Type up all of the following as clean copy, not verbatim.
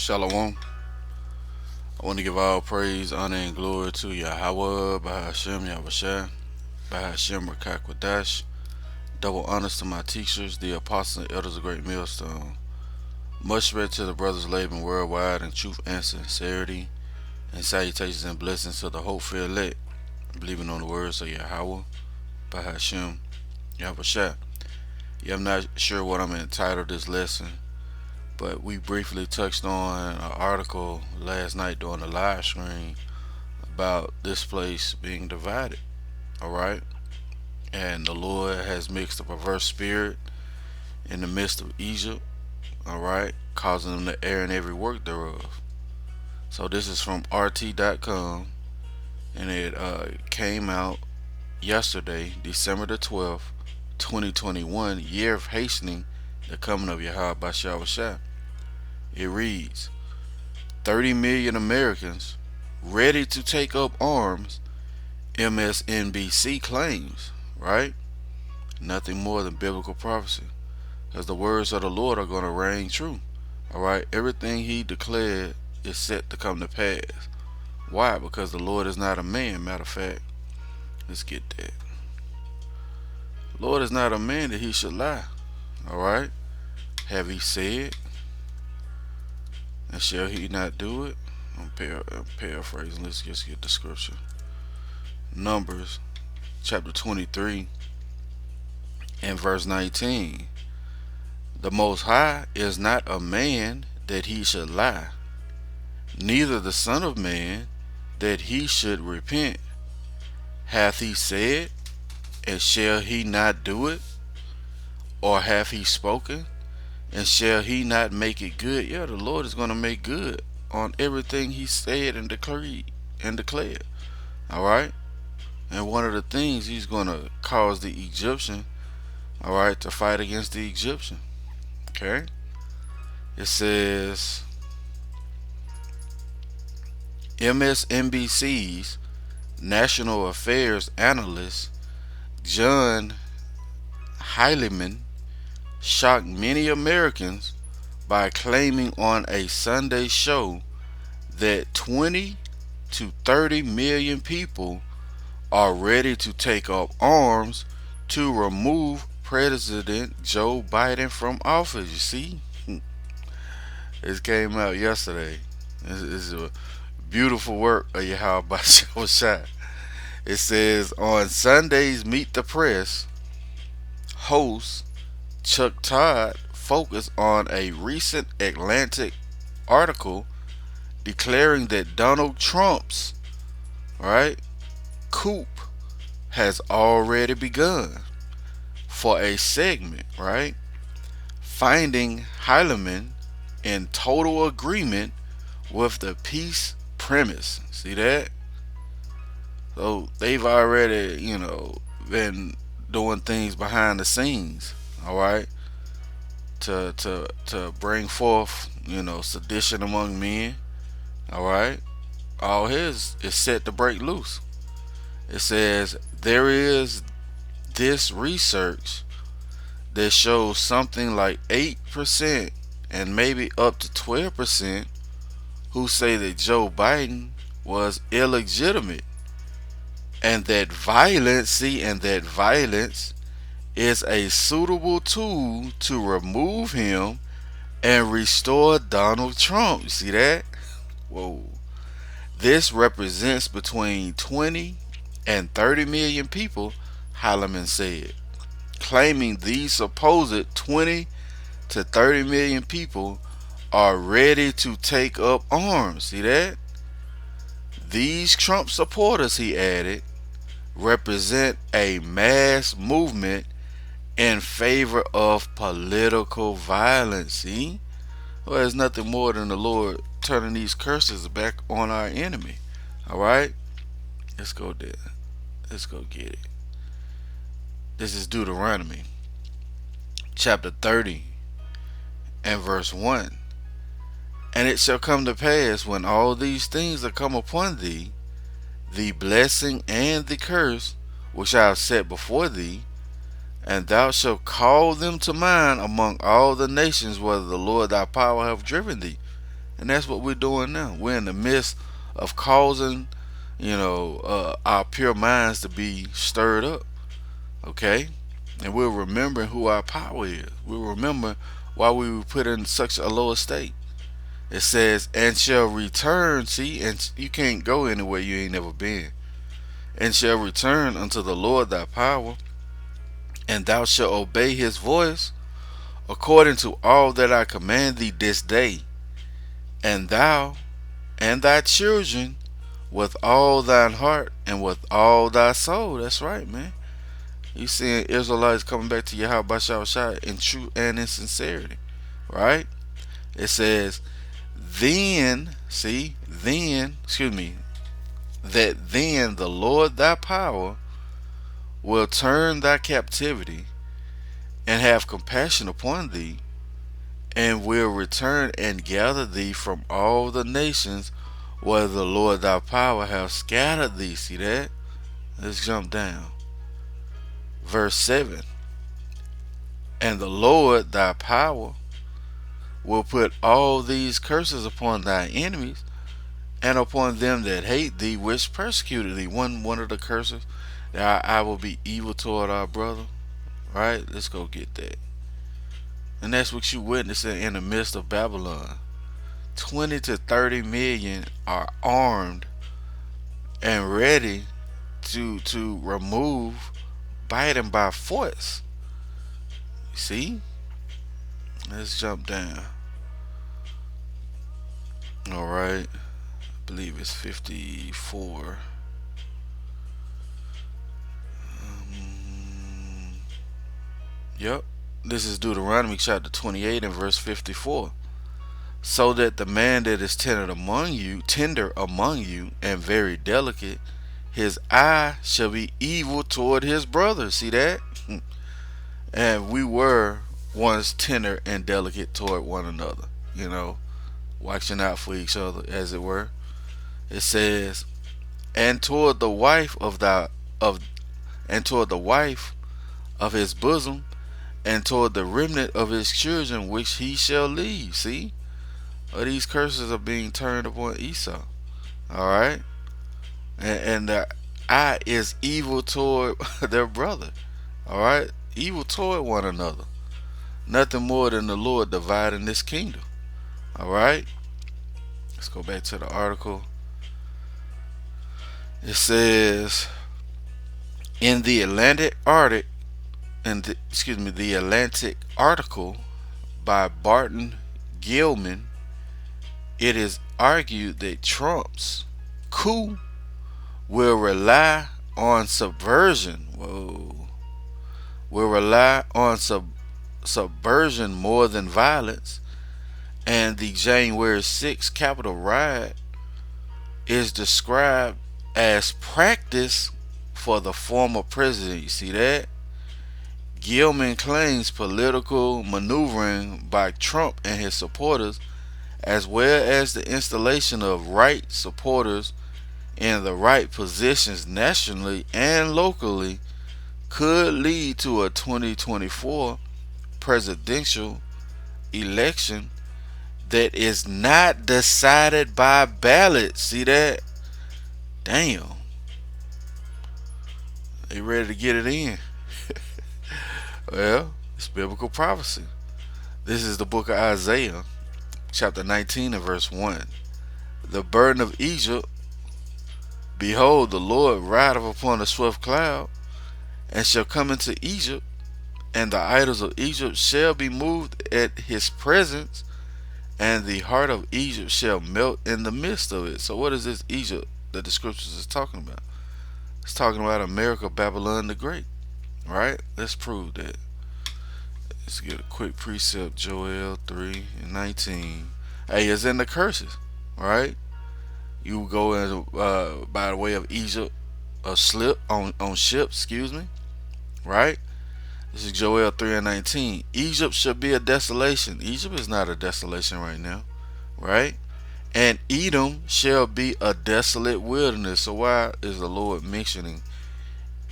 Shalom. I want to give all praise, honor, and glory to Yahawashi, Yahawashi, Rawchaa Qadash. Double honors to my teachers, the apostles and elders of Great Millstone. Much respect to the brothers labing worldwide in truth and sincerity, and salutations and blessings to the hopeful elect, believing on the words of Yahawah, Yahawashi. Yeah, I'm not sure what I'm entitled this lesson, but we briefly touched on an article last night during the live stream about this place being divided. All right, and the Lord has mixed a perverse spirit in the midst of Egypt. All right, causing them to err in every work thereof. So this is from RT.com, and it came out yesterday, December the 12th, 2021, year of hastening the coming of Yahawashi. It reads, 30 million Americans ready to take up arms, MSNBC claims, right? Nothing more than biblical prophecy. Because the words of the Lord are going to reign true. Alright? Everything he declared is set to come to pass. Why? Because the Lord is not a man. Matter of fact, let's get that. The Lord is not a man that he should lie. Alright? Have he said? And shall he not do it? I'm paraphrasing. Let's just get the scripture. Numbers chapter 23 and verse 19. The Most High is not a man that he should lie, neither the Son of Man that he should repent. Hath he said, and shall he not do it? Or hath he spoken, and shall he not make it good? Yeah, the Lord is going to make good on everything he said and declared. Alright? And one of the things, he's going to cause the Egyptian, alright, to fight against the Egyptian. Okay? It says, MSNBC's National Affairs analyst John Heilemann shocked many Americans by claiming on a Sunday show that 20 to 30 million people are ready to take up arms to remove President Joe Biden from office. You see, it came out yesterday. It's a beautiful work of Yahawashi. It says on Sunday's Meet the Press, host Chuck Todd focused on a recent Atlantic article declaring that Donald Trump's coup has already begun for a segment, finding Heilemann in total agreement with the peace premise. See that? So they've already, been doing things behind the scenes, alright, to bring forth, sedition among men, alright. All his is set to break loose. It says there is this research that shows something like 8% and maybe up to 12% who say that Joe Biden was illegitimate and that violence is a suitable tool to remove him and restore Donald Trump. You see that? Whoa. This represents between 20 and 30 million people, Heilemann said, claiming these supposed 20 to 30 million people are ready to take up arms. See that? These Trump supporters, he added, represent a mass movement in favor of political violence. See? Well, there's nothing more than the Lord turning these curses back on our enemy. Alright? Let's go there. Let's go get it. This is Deuteronomy chapter 30 and verse 1. And it shall come to pass when all these things are come upon thee, the blessing and the curse which I have set before thee, and thou shalt call them to mind among all the nations whether the Lord thy power have driven thee. And that's what we're doing now. We're in the midst of causing, our pure minds to be stirred up. Okay? And we're remembering who our power is. We'll remember why we were put in such a low estate. It says, and shall return. See, and you can't go anywhere you ain't never been. And shall return unto the Lord thy power, and thou shalt obey his voice, according to all that I command thee this day, and thou and thy children with all thine heart and with all thy soul. That's right, man. You seeing Israelites coming back to Yahawashi in truth and in sincerity, right? It says, then, see, then, excuse me, that then the Lord thy power will turn thy captivity and have compassion upon thee, and will return and gather thee from all the nations where the Lord thy power hath scattered thee. See that? Let's jump down. Verse 7. And the Lord thy power will put all these curses upon thy enemies and upon them that hate thee, which persecuted thee. One of the curses that I will be evil toward our brother. Right? Let's go get that. And that's what you witnessing in the midst of Babylon. 20 to 30 million are armed and ready to remove Biden by force. See? Let's jump down. Alright. I believe it's 54. Yep. This is Deuteronomy chapter 28 and verse 54. So that the man that is tender among you, and very delicate, his eye shall be evil toward his brother. See that? And we were once tender and delicate toward one another, watching out for each other, as it were. It says, and toward the wife and toward the wife of his bosom, and toward the remnant of his children which he shall leave. See? These curses are being turned upon Esau. Alright? And the eye is evil toward their brother. Alright? Evil toward one another. Nothing more than the Lord dividing this kingdom. Alright? Let's go back to the article. It says, in the Atlantic article by Barton Gilman, it is argued that Trump's coup will rely on subversion. Will rely on subversion more than violence, and the January 6th Capitol riot is described as practice for the former president. You see that? Gilman claims political maneuvering by Trump and his supporters, as well as the installation of right supporters in the right positions nationally and locally, could lead to a 2024 presidential election that is not decided by ballot. See that? Damn. They ready to get it in. Well, it's biblical prophecy. This is the book of Isaiah, chapter 19 and verse 1. The burden of Egypt, behold, the Lord rideth upon a swift cloud, and shall come into Egypt, and the idols of Egypt shall be moved at his presence, and the heart of Egypt shall melt in the midst of it. So what is this Egypt that the scriptures is talking about? It's talking about America, Babylon the Great. Right? Let's prove that. Let's get a quick precept. Joel 3 and 19. Hey, it's in the curses. Right? You go in, by the way of Egypt, a slip on ships, excuse me. Right? This is Joel 3 and 19. Egypt shall be a desolation. Egypt is not a desolation right now. Right? And Edom shall be a desolate wilderness. So why is the Lord mentioning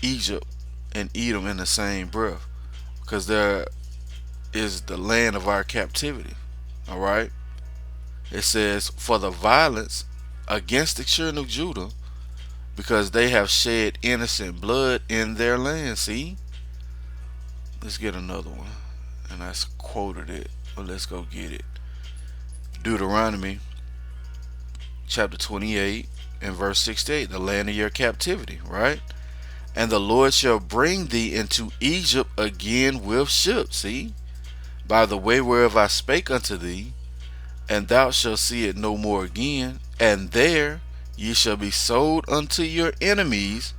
Egypt and Edom in the same breath? Because there is the land of our captivity. Alright? It says, for the violence against the children of Judah, because they have shed innocent blood in their land. See? Let's get another one. And I quoted it. But let's go get it. Deuteronomy chapter 28 and verse 68. The land of your captivity, right? And the Lord shall bring thee into Egypt again with ships. See? By the way whereof I spake unto thee, and thou shalt see it no more again. And there ye shall be sold unto your enemies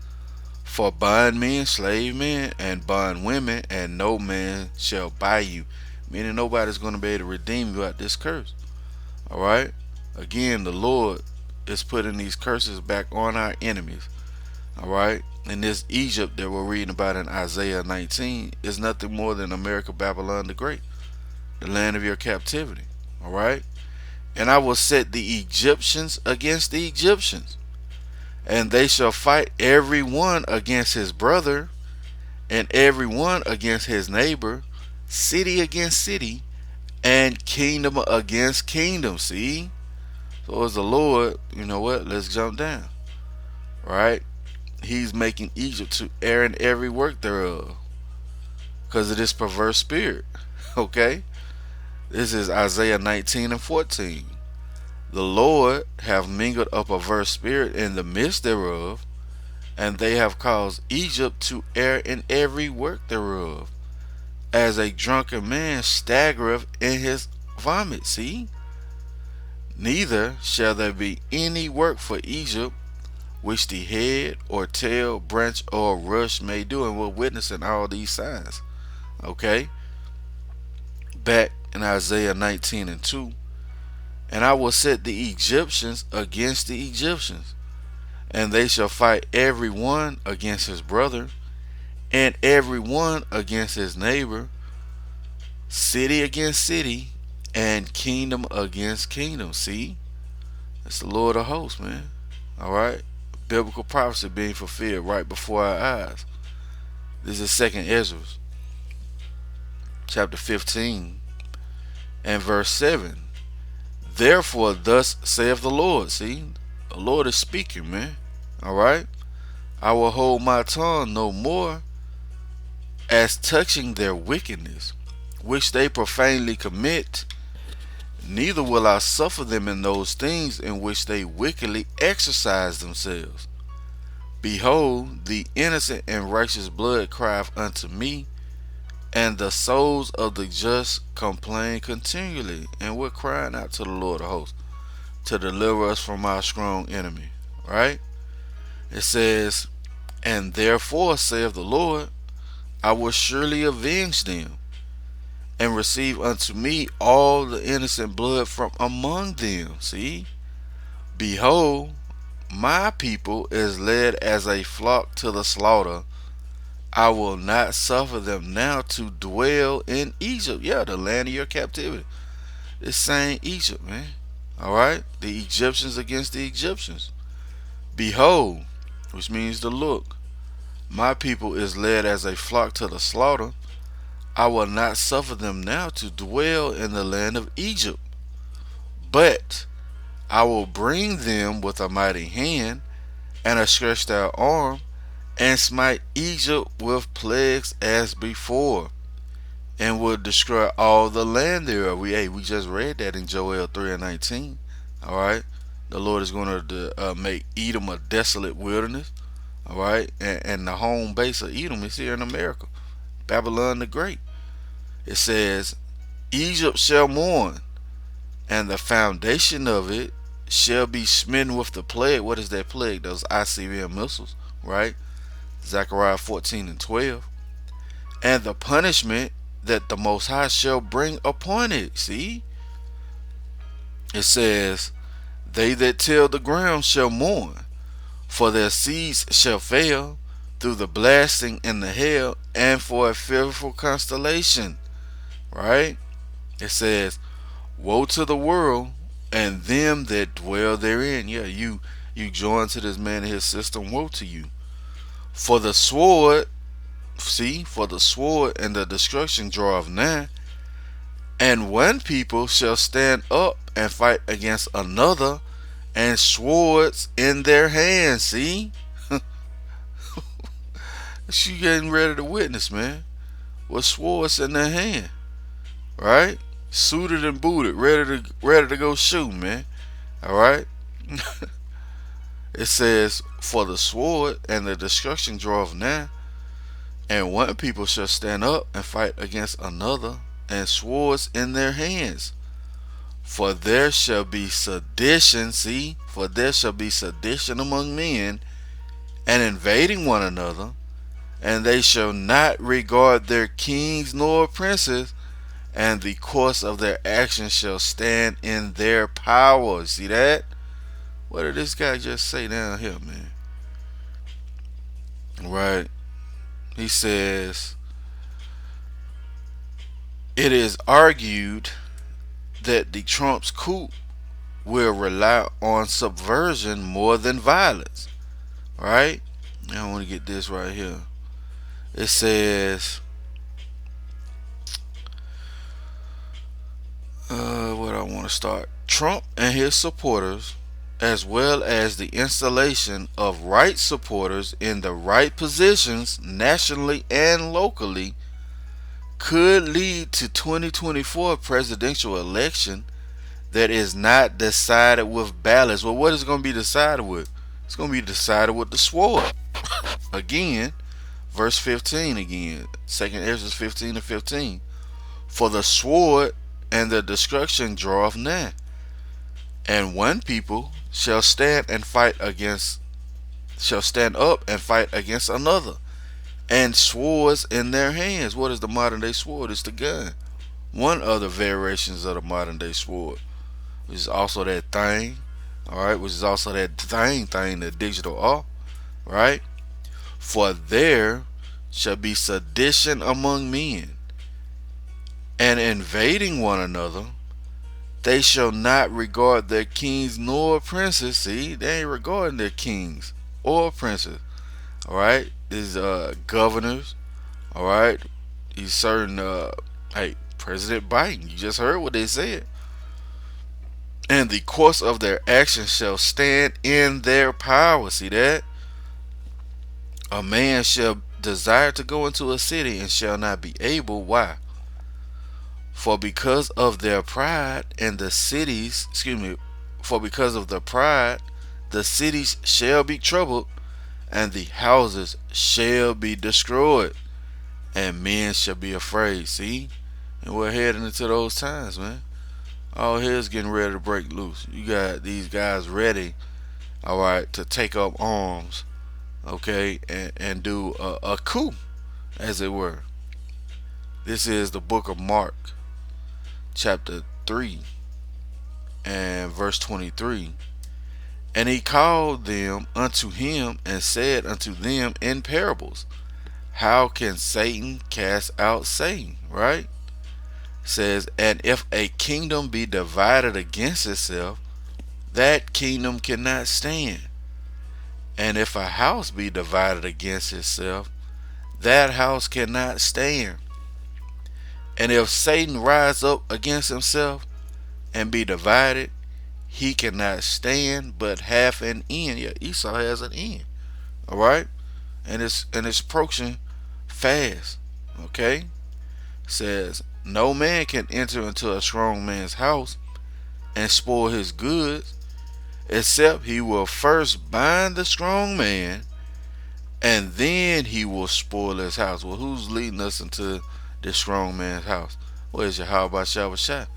for bondmen, slave men, and bond women, and no man shall buy you. Meaning nobody's going to be able to redeem you out this curse. Alright? Again, the Lord is putting these curses back on our enemies. Alright? And this Egypt that we're reading about in Isaiah 19 is nothing more than America, Babylon the Great, the land of your captivity. Alright? And I will set the Egyptians against the Egyptians, and they shall fight every one against his brother, and every one against his neighbor, city against city, and kingdom against kingdom. See? So as the Lord, you know what? Let's jump down. Right? He's making Egypt to err in every work thereof, because of this perverse spirit. Okay? This is Isaiah 19 and 14. The Lord have mingled a perverse spirit in the midst thereof, and they have caused Egypt to err in every work thereof, as a drunken man staggereth in his vomit. See? Neither shall there be any work for Egypt which the head or tail, branch or rush may do. And we're witnessing all these signs. Okay? Back in Isaiah 19 and 2. And I will set the Egyptians against the Egyptians, and they shall fight every one against his brother, and every one against his neighbor, city against city, and kingdom against kingdom. See? It's the Lord of hosts, man. Alright? Biblical prophecy being fulfilled right before our eyes. This is 2nd Ezra chapter 15 and verse 7. Therefore, thus saith the Lord. See? The Lord is speaking, man. Alright? I will hold my tongue no more as touching their wickedness, which they profanely commit, neither will I suffer them in those things in which they wickedly exercise themselves. Behold, the innocent and righteous blood crieth unto me, and the souls of the just complain continually. And we're crying out to the Lord of hosts to deliver us from our strong enemy. Right? It says, and therefore, saith the Lord, I will surely avenge them, and receive unto me all the innocent blood from among them. See? Behold, my people is led as a flock to the slaughter. I will not suffer them now to dwell in Egypt. Yeah, the land of your captivity. This same Egypt, man. Alright? The Egyptians against the Egyptians. Behold, which means to look. My people is led as a flock to the slaughter. I will not suffer them now to dwell in the land of Egypt. But I will bring them with a mighty hand and a stretched out arm, and smite Egypt with plagues as before, and will destroy all the land thereof. We just read that in Joel 3 and 19. Alright? The Lord is going to make Edom a desolate wilderness. Alright? And the home base of Edom is here in America. Babylon the Great. It says, Egypt shall mourn, and the foundation of it shall be smitten with the plague. What is that plague? Those ICBM missiles. Right? Zechariah 14 and 12. And the punishment that the Most High shall bring upon it. See? It says, they that till the ground shall mourn, for their seeds shall fail through the blasting and the hail, and for a fearful constellation. Right? It says, woe to the world and them that dwell therein. Yeah, you join to this man and his system. Woe to you. For the sword, see, for the sword and the destruction draweth nigh, And one people shall stand up and fight against another, and swords in their hands. See? She getting ready to witness, man. With swords in their hand. Right? Suited and booted, ready to go shoot, man. Alright? It says, for the sword and the destruction draweth nigh, and one people shall stand up and fight against another, and swords in their hands. For there shall be sedition, see, for there shall be sedition among men, and invading one another, and they shall not regard their kings nor princes, and the course of their actions shall stand in their power. See that? What did this guy just say down here, man? Right? He says, it is argued that the Trump's coup will rely on subversion more than violence. Right? I want to get this right here. It says, what I want to start. Trump and his supporters, as well as the installation of right supporters in the right positions nationally and locally, could lead to 2024 presidential election that is not decided with ballots. Well, what is it going to be decided with? It's going to be decided with the sword. Again, verse 15 again. 2nd Ezra 15 and 15. For the sword and the destruction draweth nigh, and one people shall stand up and fight against another, and swords in their hands. What is the modern day sword? It's the gun. One other variations of the modern day sword, which is also that thing, alright, which is also that thing, the digital R, right? For there shall be sedition among men, and invading one another, they shall not regard their kings nor princes. See, they ain't regarding their kings or princes. Alright? These governors. Alright? These certain hey, President Biden, you just heard what they said. And the course of their actions shall stand in their power. See that? A man shall desire to go into a city and shall not be able. Why? For because of their pride and the cities, for because of their pride, the cities shall be troubled, and the houses shall be destroyed, and men shall be afraid. See? And we're heading into those times, man. All here's getting ready to break loose. You got these guys ready, alright, to take up arms, okay, and do a coup, as it were. This is the book of Mark, chapter 3 and verse 23. And he called them unto him and said unto them in parables, how can Satan cast out Satan? Right? Says, and if a kingdom be divided against itself, that kingdom cannot stand. And if a house be divided against itself, that house cannot stand. And if Satan rise up against himself and be divided, he cannot stand, but hath an end. Yeah, Esau has an end. Alright? And it's approaching fast. Okay? Says, no man can enter into a strong man's house and spoil his goods, except he will first bind the strong man, and then he will spoil his house. Well, who's leading us into this strong man's house? Well, it's Yahawashi.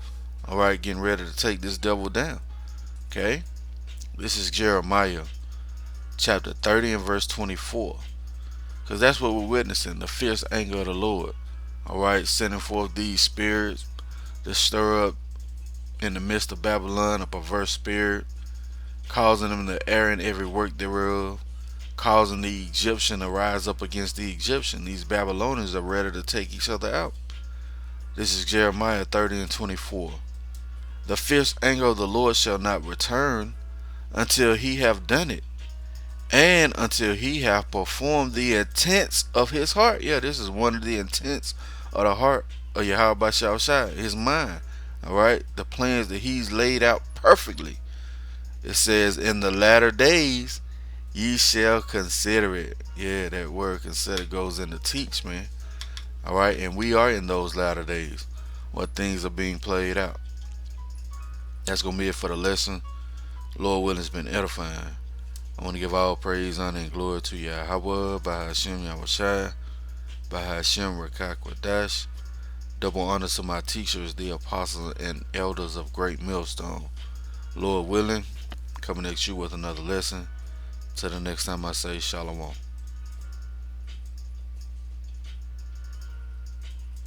Alright, getting ready to take this devil down. Okay? This is Jeremiah chapter 30 and verse 24. Because that's what we're witnessing, the fierce anger of the Lord. Alright, sending forth these spirits to stir up in the midst of Babylon a perverse spirit, causing them to err in every work thereof, causing the Egyptian to rise up against the Egyptian. These Babylonians are ready to take each other out. This is Jeremiah 30 and 24. The fierce anger of the Lord shall not return until he have done it, and until he have performed the intents of his heart. Yeah, this is one of the intents of the heart of Yahawashi, his mind. All right, the plans that he's laid out perfectly. It says, "In the latter days, ye shall consider it." Yeah, that word "consider" goes into teach, man. All right, and we are in those latter days, where things are being played out. That's gonna be it for the lesson. Lord willing, it's been edifying. I want to give all praise, honor, and glory to Yahawah, by Hashem Yahawashi, by Hashem Rawchaa Qadash. Double honor to my teachers, the apostles and elders of Great Millstone. Lord willing, coming at you with another lesson. Till the next time I say Shalom.